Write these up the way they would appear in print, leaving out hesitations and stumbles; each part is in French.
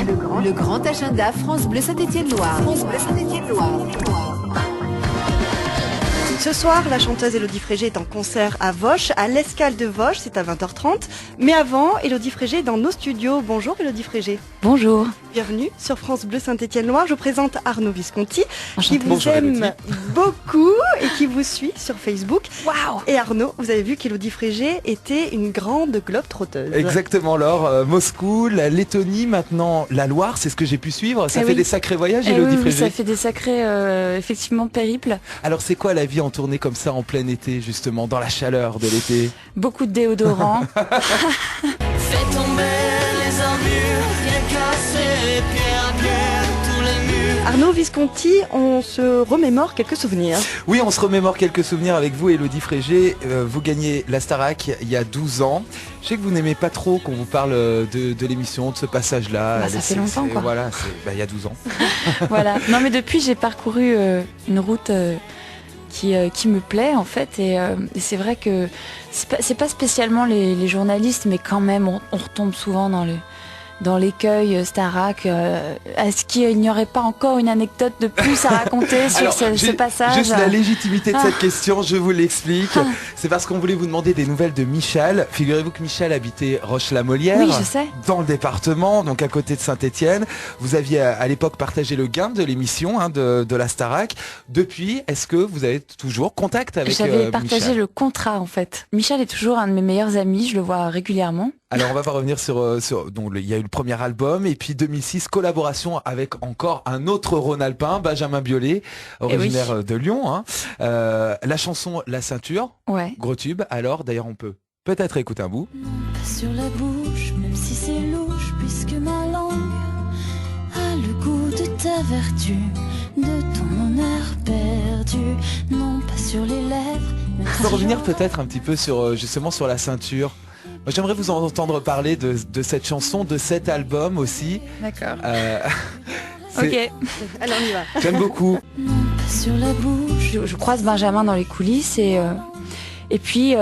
Le grand agenda France Bleu Saint-Étienne-Loire. Ce soir, la chanteuse Élodie Frégé est en concert à Vosges, à l'Escale de Vosges, c'est à 20h30. Mais avant, Élodie Frégé est dans nos studios. Bonjour Élodie Frégé. Bonjour. Bienvenue sur France Bleu Saint-Étienne-Loire. Je vous présente Arnaud Visconti, Enchantée. qui vous Bonjour, aime Élodie. beaucoup et qui vous suit sur Facebook. Waouh. Et Arnaud, vous avez vu qu'Élodie Frégé était une grande globe-trotteuse. Exactement, Laure. Moscou, la Lettonie, maintenant la Loire, c'est ce que j'ai pu suivre. Ça Eh fait oui. des sacrés voyages, Eh Élodie oui, Frégé. ça fait des sacrés, effectivement, périples. Alors c'est quoi la vie en tournée comme ça en plein été, justement, dans la chaleur de l'été? Beaucoup de déodorants. Fais tomber les armures, viens casser pierre à pierre tous les murs. Arnaud Visconti, on se remémore quelques souvenirs. Oui, on se remémore quelques souvenirs avec vous, Élodie Frégé. Vous gagnez la Starac il y a 12 ans. Je sais que vous n'aimez pas trop qu'on vous parle de l'émission, de ce passage-là. Bah, ça fait longtemps, quoi. Voilà, il y a 12 ans. Voilà. Non, mais depuis, j'ai parcouru une route qui me plaît, en fait. Et c'est vrai que c'est pas spécialement les journalistes, mais quand même, on retombe souvent dans l'écueil Starac. Est-ce qu'il n'y aurait pas encore une anecdote de plus à raconter sur Alors, ce passage? Juste la légitimité de Ah. cette question, je vous l'explique. C'est parce qu'on voulait vous demander des nouvelles de Michel. Figurez-vous que Michel habitait Roche-la-Molière, Oui, je sais. dans le département, donc à côté de Saint-Étienne. Vous aviez à l'époque partagé le gain de l'émission de la Starac. Depuis, est-ce que vous avez toujours contact avec J'avais partagé Michel? le contrat, en fait. Michel est toujours un de mes meilleurs amis, je le vois régulièrement. Alors on va pas revenir sur donc il y a eu le premier album et puis 2006 collaboration avec encore un autre Rhône-Alpin, Benjamin Biolay, originaire de Lyon. Hein. La chanson La Ceinture, Ouais. gros tube. Alors d'ailleurs on peut peut-être écouter un bout. Pas sur la bouche, même si c'est louche, puisque ma langue a le goût de ta vertu, de ton honneur perdu. Non, pas sur les lèvres. même On peut si revenir j'en- peut-être un petit peu sur justement sur La Ceinture. Moi, j'aimerais vous entendre parler de cette chanson, de cet album aussi. D'accord. C'est- Ok. Alors on y va. J'aime beaucoup. Non, pas sur la bouche. Je croise Benjamin dans les coulisses et puis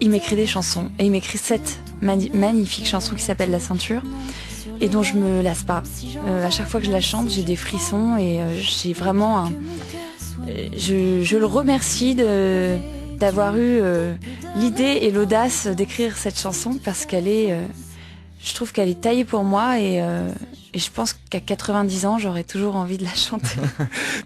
il m'écrit des chansons. Et il m'écrit cette magnifique chanson qui s'appelle La Ceinture et dont je me lasse pas. À chaque fois que je la chante, j'ai des frissons et j'ai vraiment un... Je le remercie d'avoir eu l'idée et l'audace d'écrire cette chanson parce qu'elle est... je trouve qu'elle est taillée pour moi et je pense qu'à 90 ans, j'aurais toujours envie de la chanter.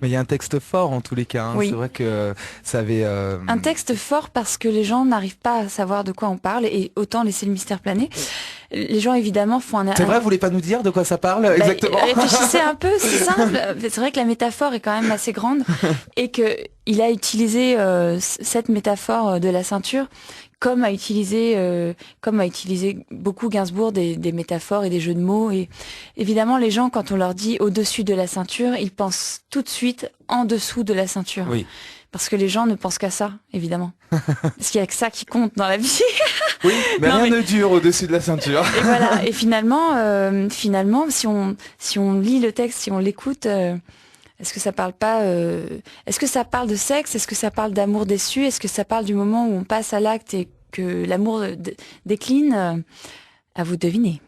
Mais il y a un texte fort en tous les cas. Hein. Oui. C'est vrai que ça avait... Un texte fort parce que les gens n'arrivent pas à savoir de quoi on parle et autant laisser le mystère planer. Les gens évidemment font un... C'est vrai, vous voulez pas nous dire de quoi ça parle exactement? Réfléchissez un peu, c'est simple. C'est vrai que la métaphore est quand même assez grande et que il a utilisé cette métaphore de la ceinture comme a utilisé beaucoup Gainsbourg des métaphores et des jeux de mots. Et évidemment, les gens, quand on leur dit au-dessus de la ceinture, ils pensent tout de suite en dessous de la ceinture. Oui. Parce que les gens ne pensent qu'à ça, évidemment. Parce qu'il y a que ça qui compte dans la vie. Oui, mais Non, rien mais- ne dure au-dessus de la ceinture. Et voilà. Et finalement, si on lit le texte, si on l'écoute, est-ce que ça parle pas est-ce que ça parle de sexe? Est-ce que ça parle d'amour déçu? Est-ce que ça parle du moment où on passe à l'acte et que l'amour décline? À vous de deviner.